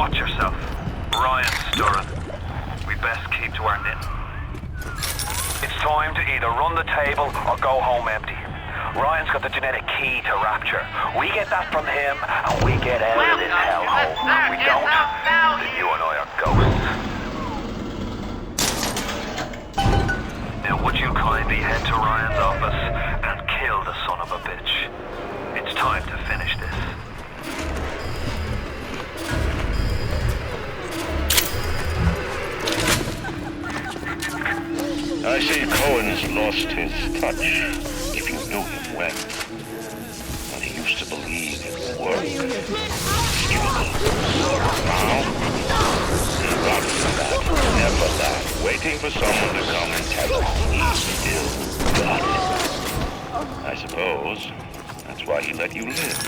Watch yourself. Ryan's stirring. We best keep to our knitting. It's time to either run the table or go home empty. Ryan's got the genetic key to Rapture. We get that from him, and we get out of this hellhole. We don't, then you and I are ghosts. Now would you kindly head to Ryan's office and kill the son of a bitch? It's time to finish this. I see Cohen's lost his touch, if you knew him well. When he used to believe it would work. Now, rather than that, never that, waiting for someone to come and tell him he's still got it. I suppose that's why he let you live.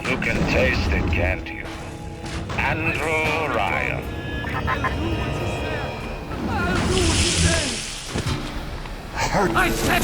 You can taste it, can't you? Andrew Ryan. I said...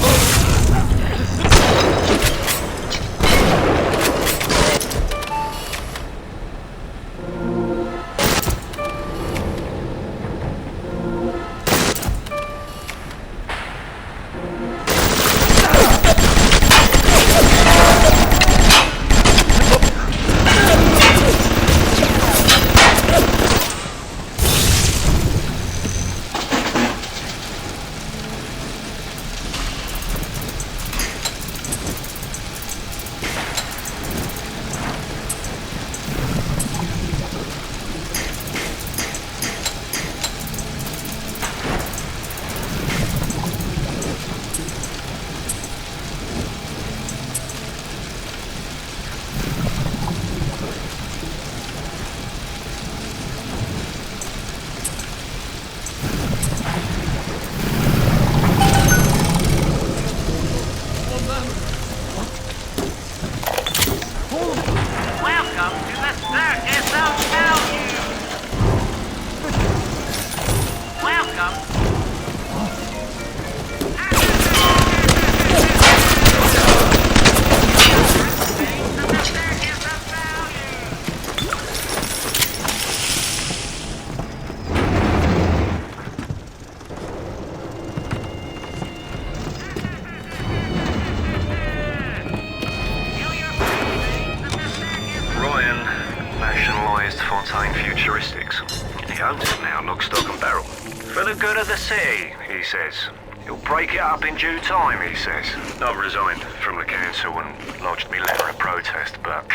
He'll break it up in due time, he says. I've resigned from the council and lodged me letter of protest, but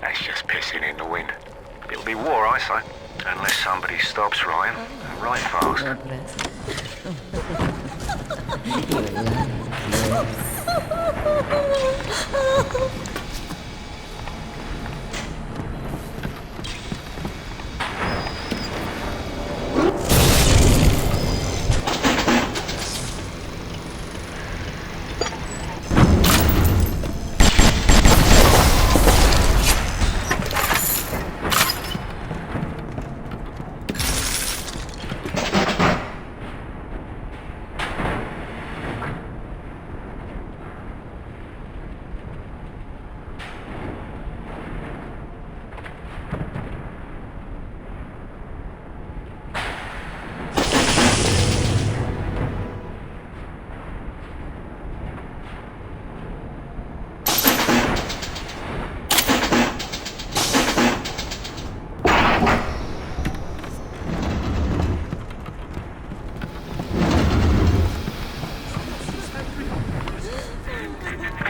that's just pissing in the wind. It'll be war, I say, unless somebody stops Ryan, right fast.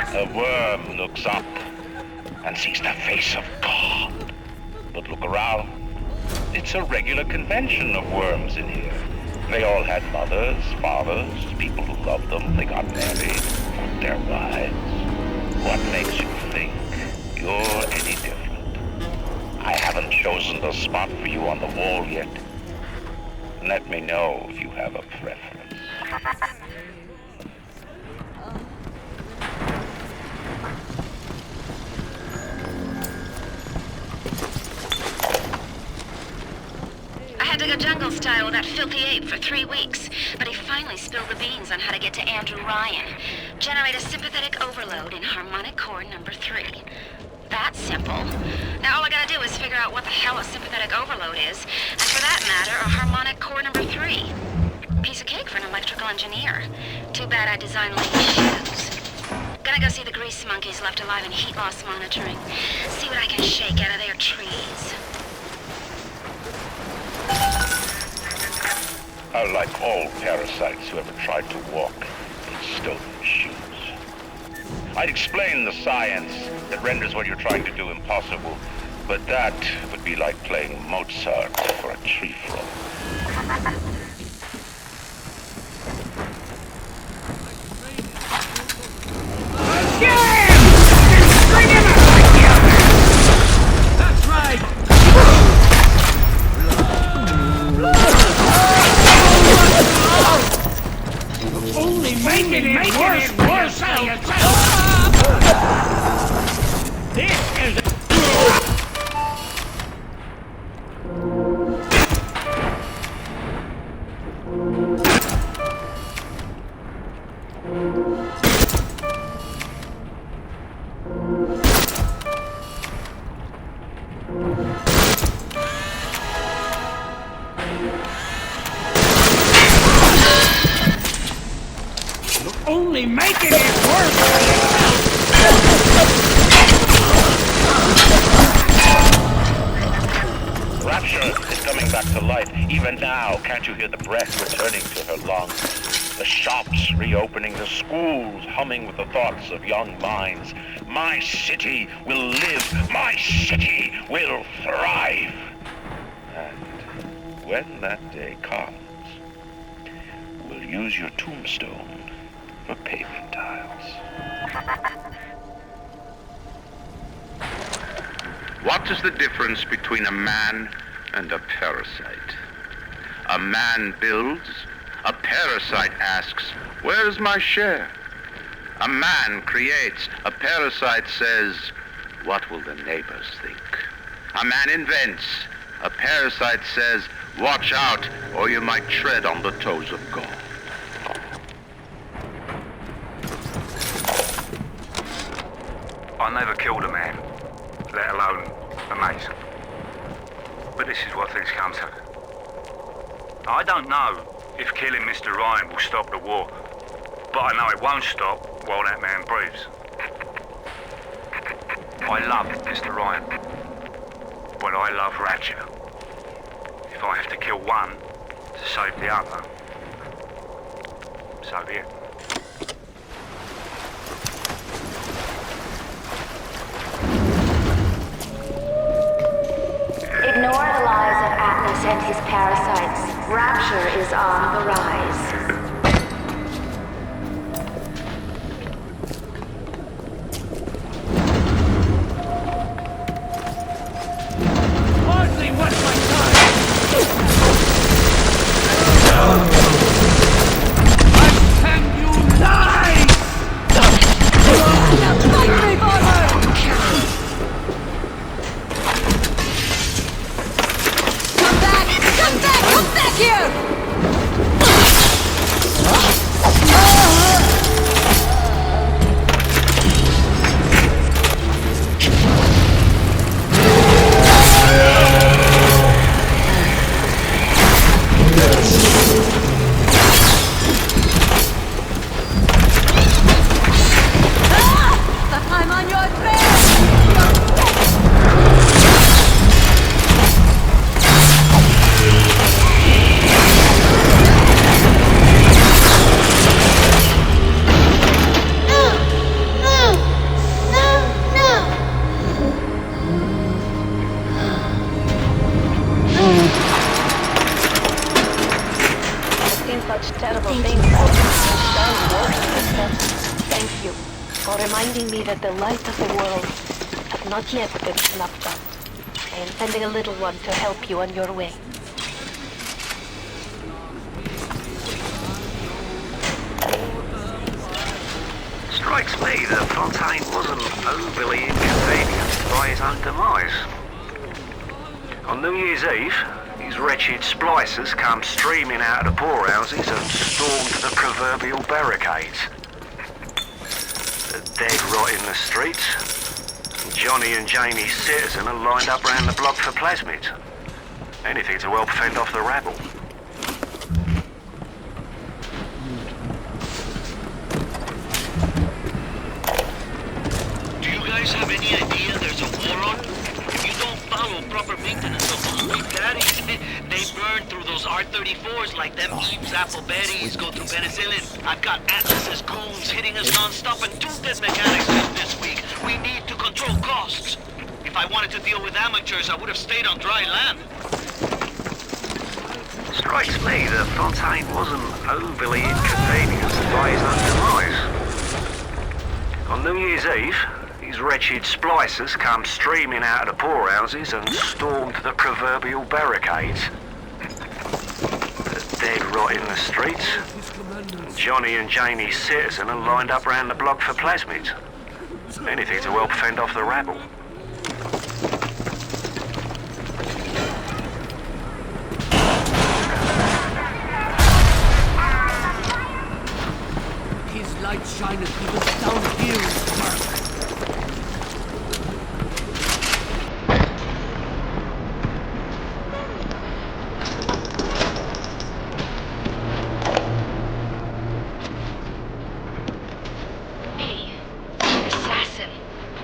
A worm looks up and sees the face of God. But look around. It's a regular convention of worms in here. They all had mothers, fathers, people who loved them. They got married, got their wives. What makes you think you're any different? I haven't chosen the spot for you on the wall yet. Let me know if you have a preference. to go jungle style with that filthy ape for 3 weeks, but he finally spilled the beans on how to get to Andrew Ryan. Generate a sympathetic overload in harmonic core number 3. That's simple. Now all I gotta do is figure out what the hell a sympathetic overload is, and for that matter, a harmonic core number 3. Piece of cake for an electrical engineer. Too bad I designed lady shoes. Gonna go see the grease monkeys left alive in heat loss monitoring. See what I can shake out of their trees. Like all parasites who ever tried to walk in stolen shoes. I'd explain the science that renders what you're trying to do impossible, but that would be like playing Mozart for a tree frog. That's right! Only making it worse for yourself! This is... Only making it worse for yourself! Rapture is coming back to life. Even now, can't you hear the breath returning to her lungs? The shops reopening, the schools humming with the thoughts of young minds. My city will live. My city will thrive. And when that day comes, we'll use your tombstone for pavement tiles. What is the difference between a man and a parasite? A man builds, a parasite asks, where's my share? A man creates, a parasite says, what will the neighbors think? A man invents, a parasite says, watch out or you might tread on the toes of God. I never killed a man, let alone a mate. But this is what things come to. I don't know if killing Mr. Ryan will stop the war, but I know it won't stop while that man breathes. I love Mr. Ryan, but I love Ratchet. If I have to kill one to save the other, so be it. Ignore the lies of Atlas and his parasites. Rapture is on the rise. Hardly worth my time! I can you lie! Fight me, brother! Come back here! I'm on your trail! Such terrible things have done worse than that. Thank you for reminding me that the light of the world has not yet been snuffed out. I am sending a little one to help you on your way. Strikes me that Fontaine wasn't overly inconvenienced by his own demise. On New Year's Eve, he these wretched splicers come streaming out of the poorhouses and stormed the proverbial barricades. They're dead rot in the streets. Johnny and Jamie Citizen are lined up round the block for plasmids. Anything to help fend off the rabble. Do you guys have any idea there's a war on? If you don't follow proper maintenance of those big daddies, they burn through those R-34s like them Eve's apple berries go through penicillin. I've got Atlas's goons hitting us non-stop and two dead mechanics just this week. We need to control costs. If I wanted to deal with amateurs, I would have stayed on dry land. Strikes me that Fontaine wasn't overly inconvenienced by his own demise. On New Year's Eve, these wretched splicers come streaming out of the poorhouses and stormed the proverbial barricades. They're dead rot in the streets. Johnny and Jamie Citizen are lined up round the block for plasmids. Anything to help fend off the rabble. His light shineth even down here in the dark. Me. Assassin.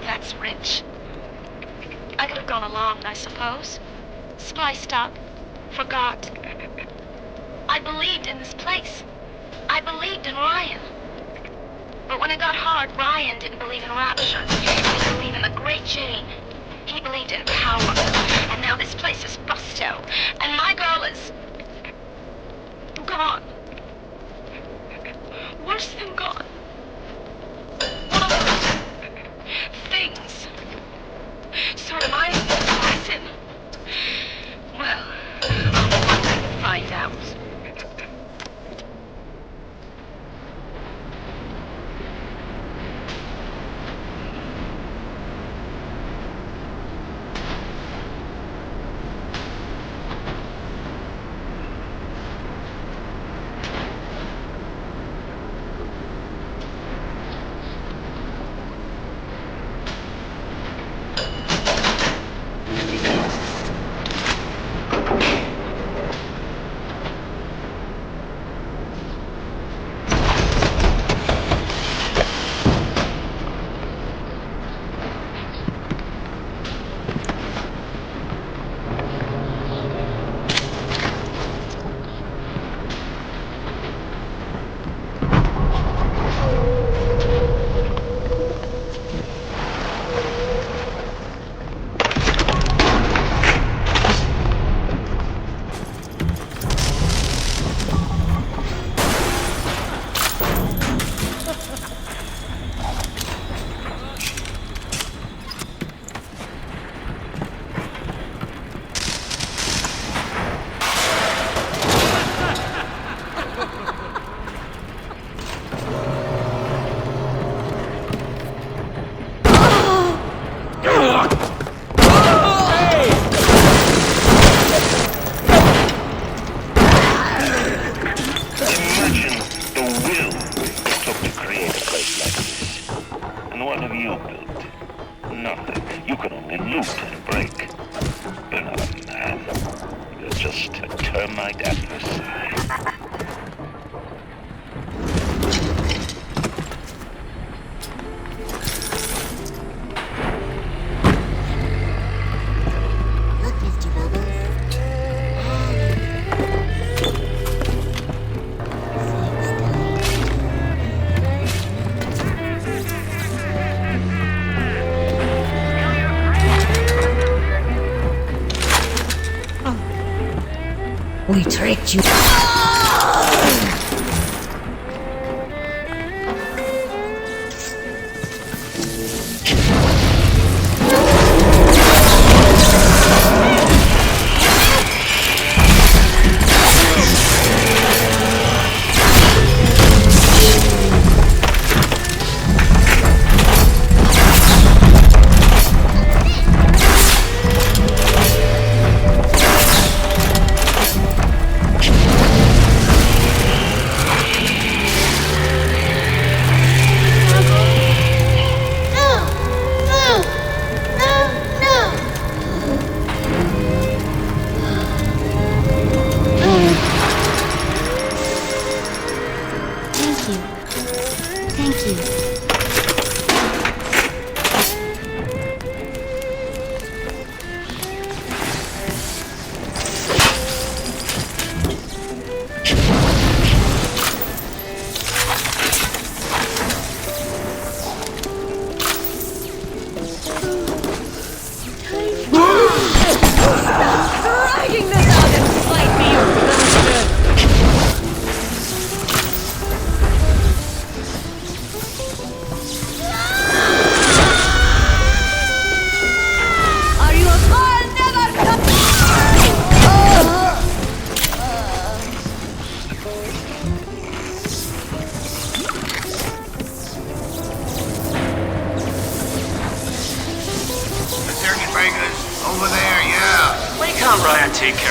That's rich. I could have gone along, I suppose. Spliced up. Forgot. I believed in this place. I believed in Ryan. But when it got hard, Ryan didn't believe in rapture. He didn't believe in the great Jane. He believed in power. And now this place is bust out. And my girl is... gone. Worse than gone. One of those things. So am I an assassin? Well, I'll find out. termite adversary. We tricked you.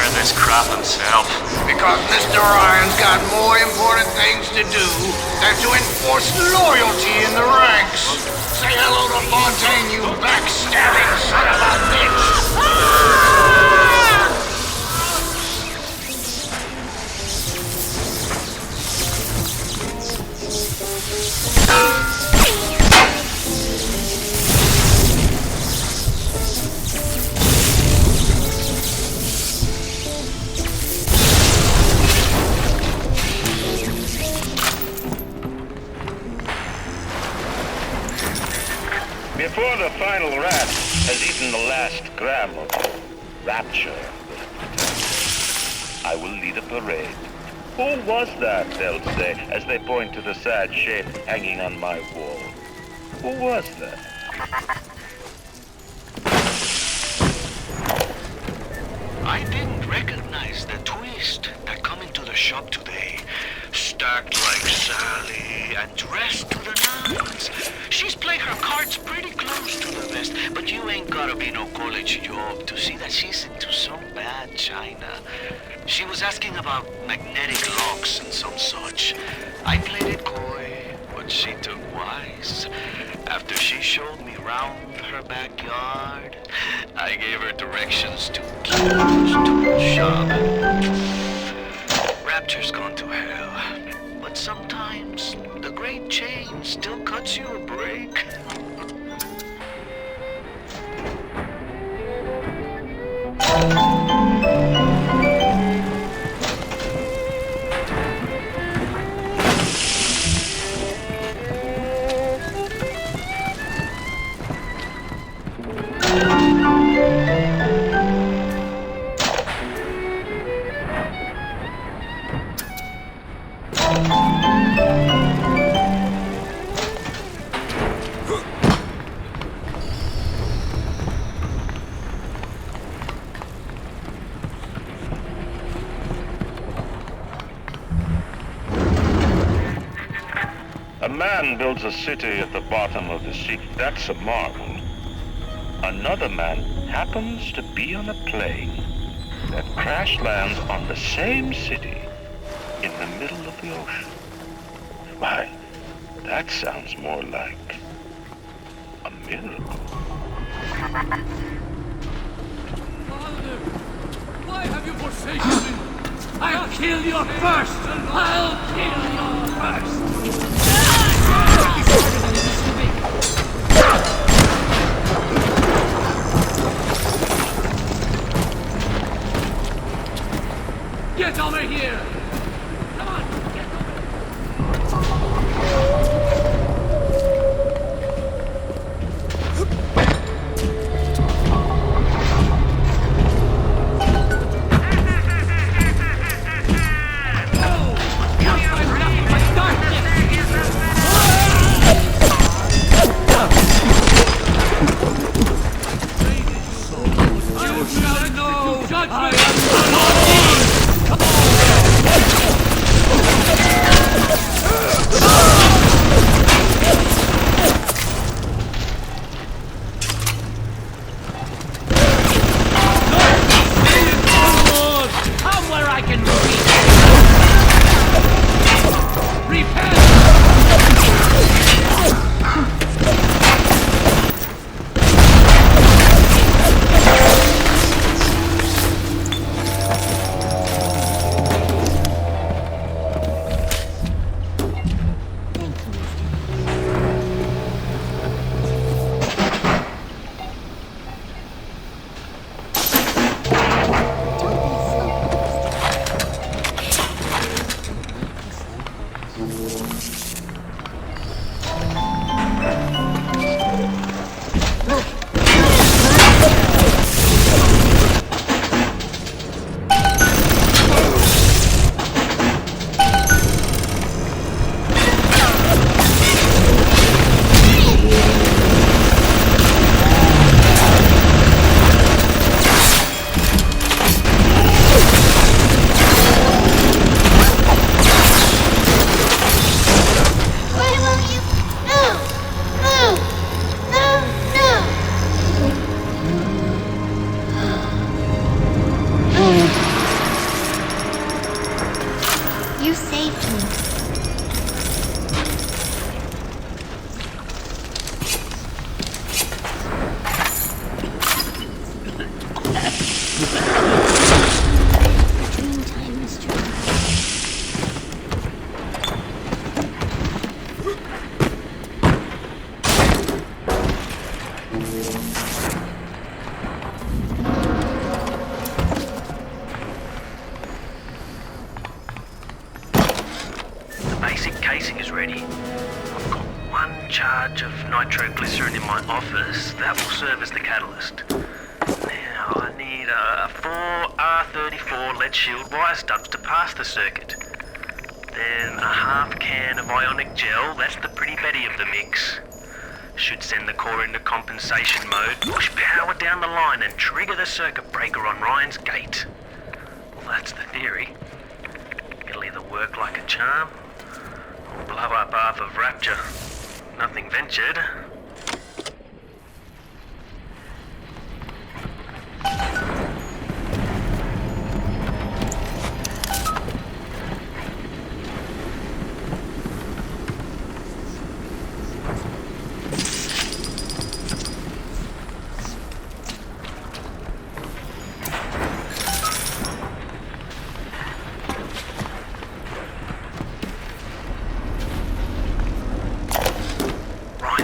carrying this crap himself? Because Mr. Ryan's got more important things to do than to enforce loyalty in the ranks. Say hello to Fontaine, you backstabbing son of a bitch! Before the final rat has eaten the last gram of rapture, I will lead a parade. Who was that, they'll say, as they point to the sad shape hanging on my wall? Who was that? I didn't recognize the twist that come into the shop today. Stacked like Sally and dressed to the nines. She's played her cards pretty close to the vest, but you ain't gotta be no college job to see that she's into some bad china. She was asking about magnetic locks and some such. I played it coy, but she took wise. After she showed me round her backyard, I gave her directions to Kino's tool shop. Rapture's gone to hell, but sometimes the great change still cuts you a break. A man builds a city at the bottom of the sea. That's a marvel. Another man happens to be on a plane that crash lands on the same city in the middle of the ocean. Why, that sounds more like a miracle. Father, why have you forsaken me? I'll kill you first! I'll kill you first! Get over here! Come on, get saved me. Dreamtime mystery. The basic casing is ready. I've got one charge of nitroglycerin in my office. That will serve as the catalyst. Now I need 4 R34 lead shield wire stubs to pass the circuit. Then a half can of ionic gel, that's the pretty Betty of the mix. Should send the core into compensation mode, push power down the line and trigger the circuit breaker on Ryan's gate. Well, that's the theory. It'll either work like a charm, or blow up half of Rapture. Nothing ventured.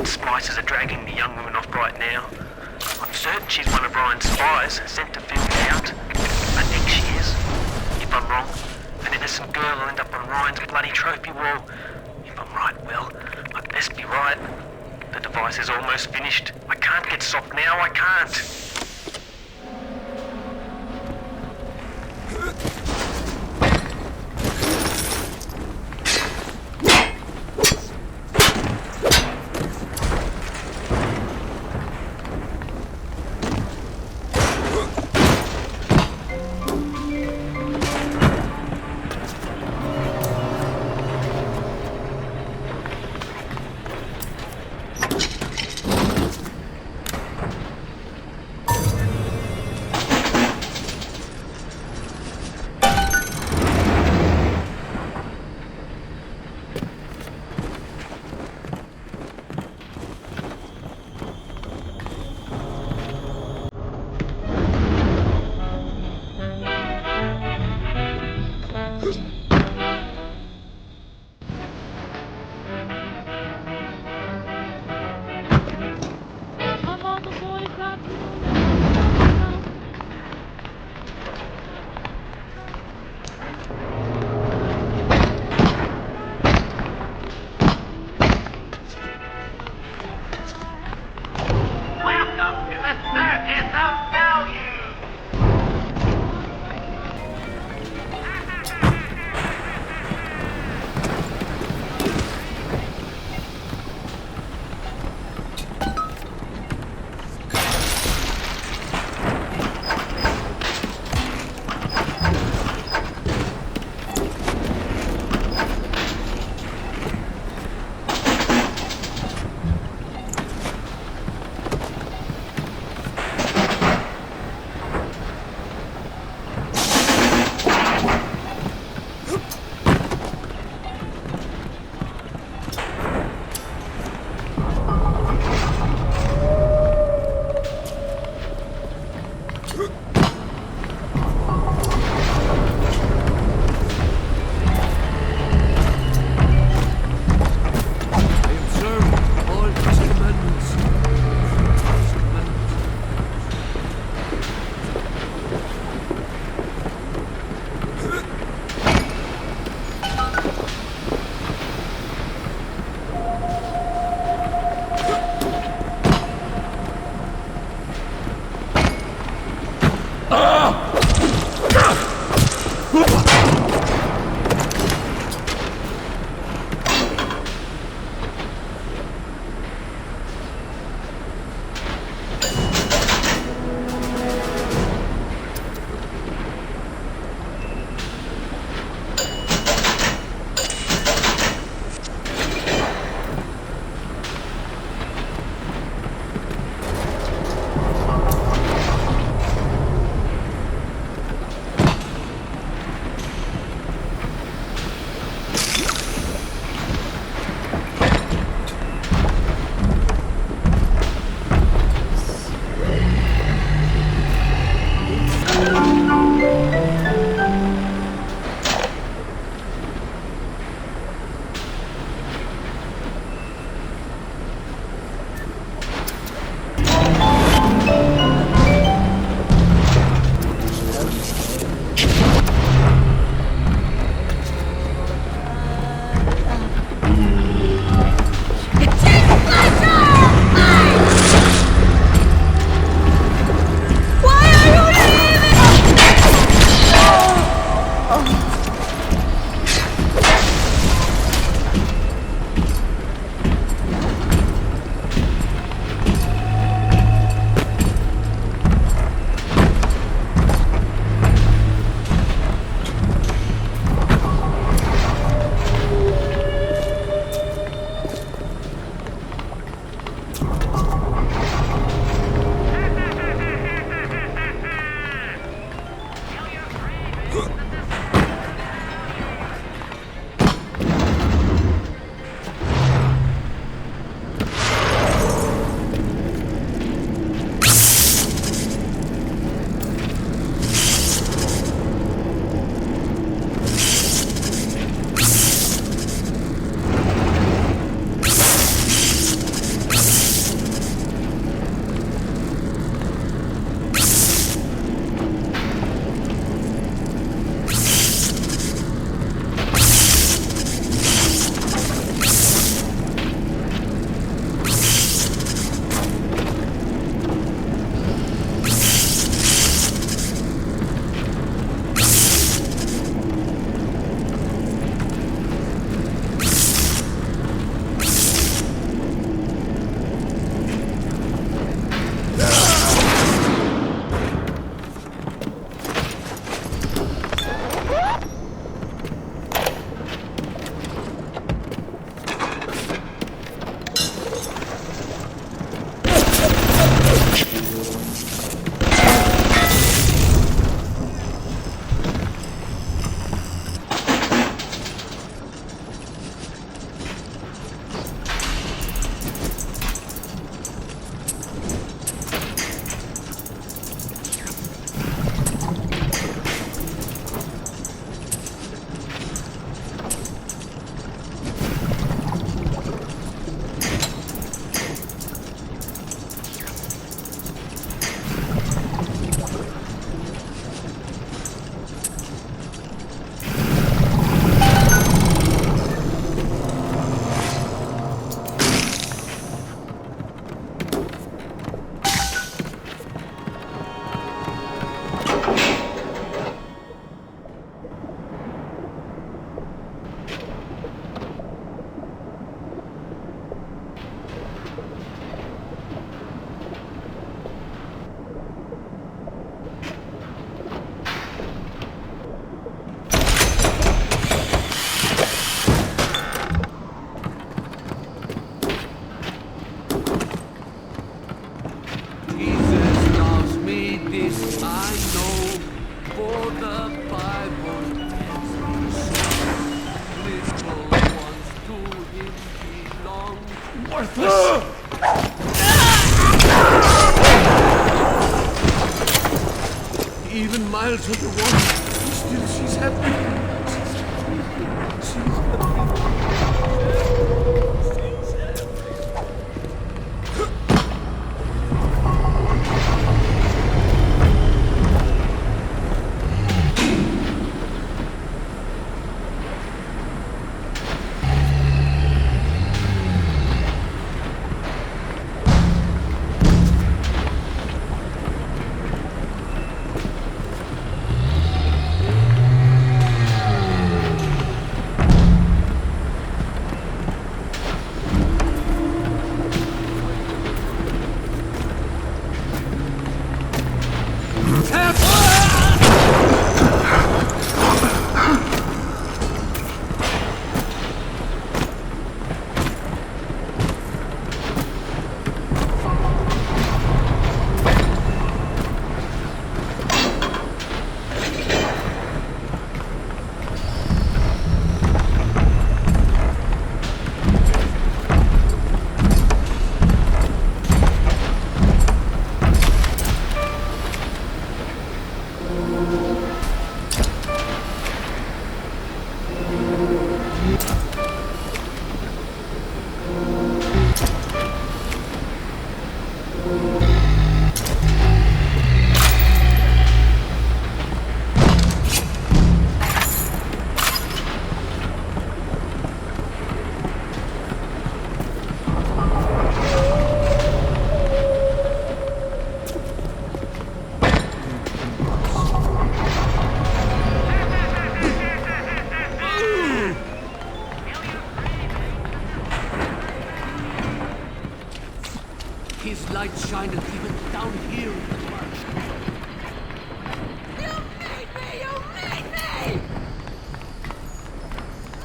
Splicers are dragging the young woman off right now. I'm certain she's one of Ryan's spies, sent to fill me out. I think she is. If I'm wrong, an innocent girl will end up on Ryan's bloody trophy wall. If I'm right, well, I'd best be right. The device is almost finished. I can't get soft now, I can't. Worthless! Even miles underwater, still she's happy. His light shineth even down here. You made me! You made me!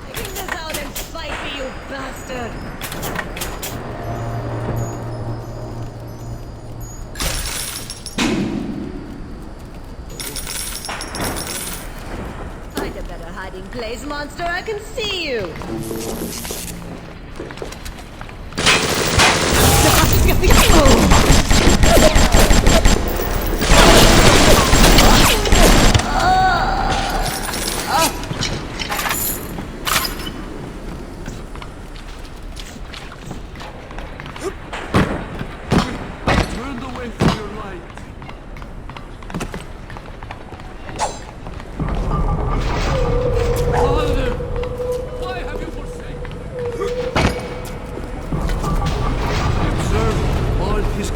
Taking this out and spite me, you bastard! Find a better hiding place, monster. I can see you. Turned away from your light. Father, why have you forsaken me? Observe all his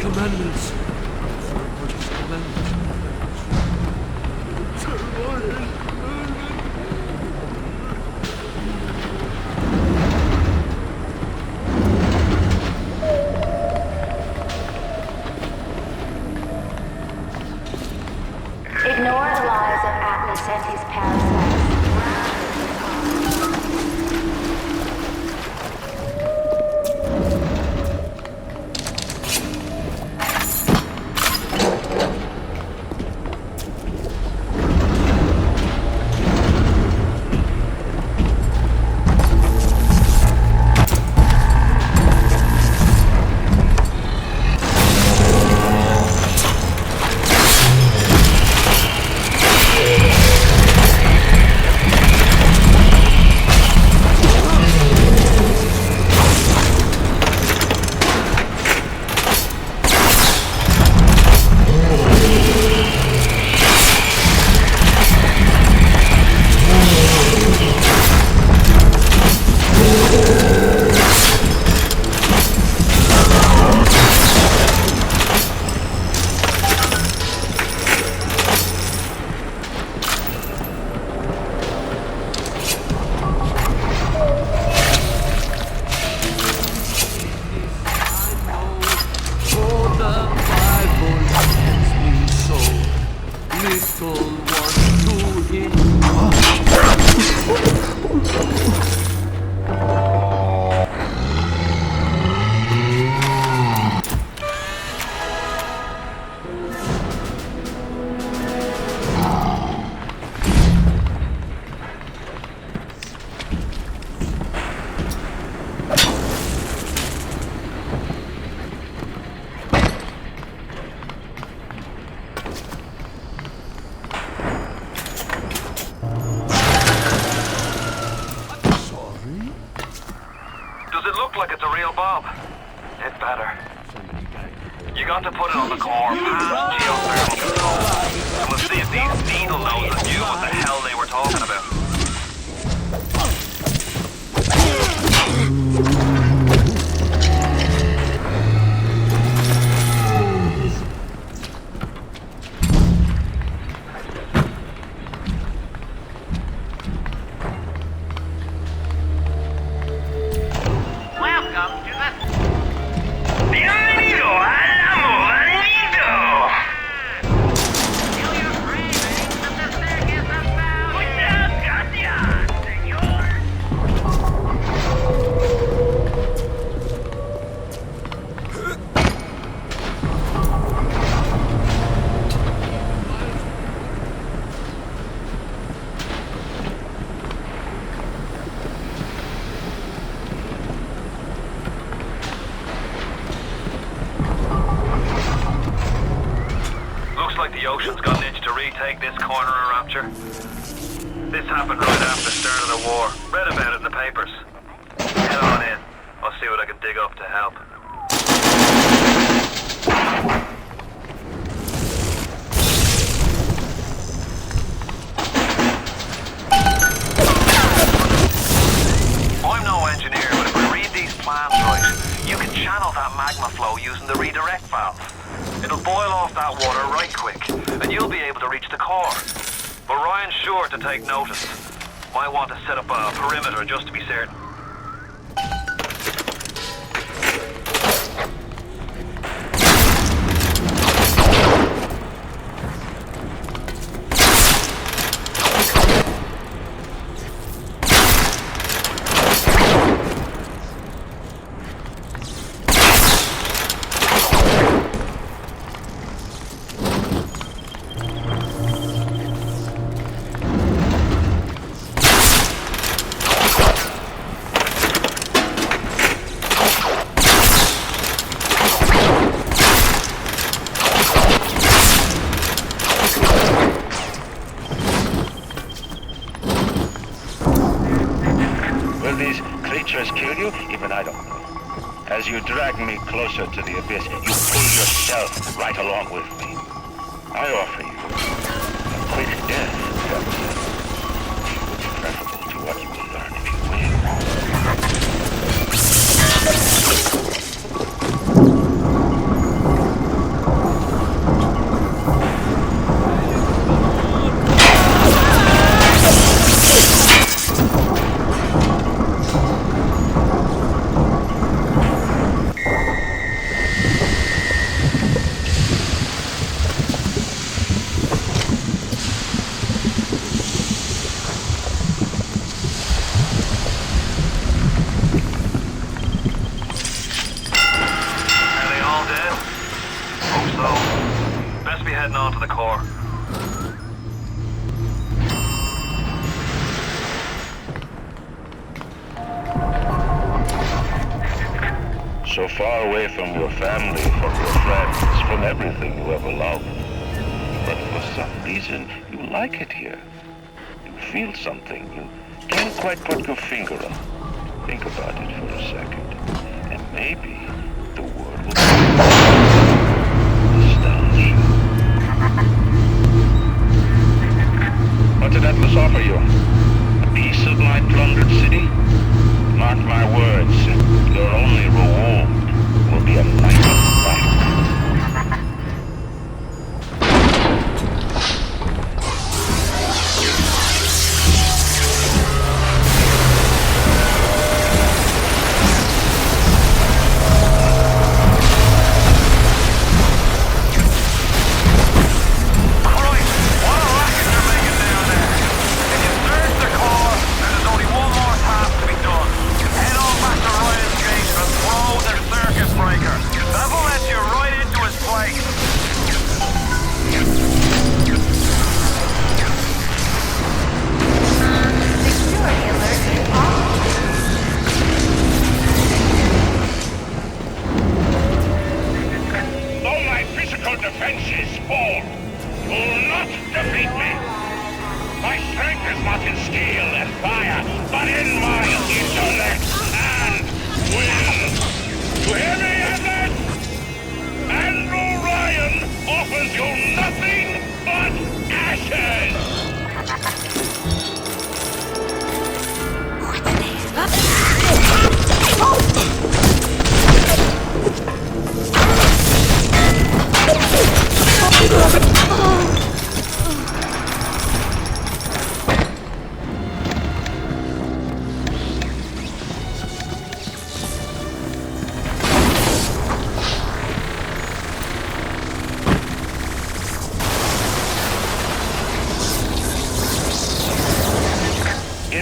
real Bob. Did better. You got to put it on the core past geothermal control. And we'll see if these needle noses knew what the hell they were talking about. Welcome to the... Bienvenido al Amorito! Feel your cravings that the circus is about. Muchas gracias, señor. Looks like the ocean's got an itch to retake this corner of Rapture. This happened right after the start of the war. Read about it in the papers. Head on in. I'll see what I can dig up to help. I'm no engineer, but if I read these plans right, you can channel that magma flow using the redirect valve. It'll boil off that water right quick, and you'll be able to reach the core. But Ryan's sure to take notice. Might want to set up a perimeter just to be certain. Will these creatures kill you? Even I don't know. As you drag me closer to the abyss, you pull yourself right along with me. I offer you a quick death, Captain. Preferable to what you will learn if you heading on to the core. So far away from your family, from your friends, from everything you ever loved. But for some reason, you like it here. You feel something you can't quite put your finger on. Think about it for a second, and maybe the word will be nostalgia. What did Atlas offer you? A piece of my plundered city? Mark my words, your only reward will be a night of life. Level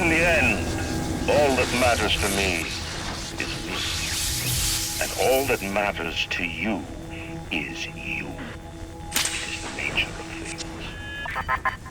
in the end, all that matters to me is me. And all that matters to you is you. It is the nature of things.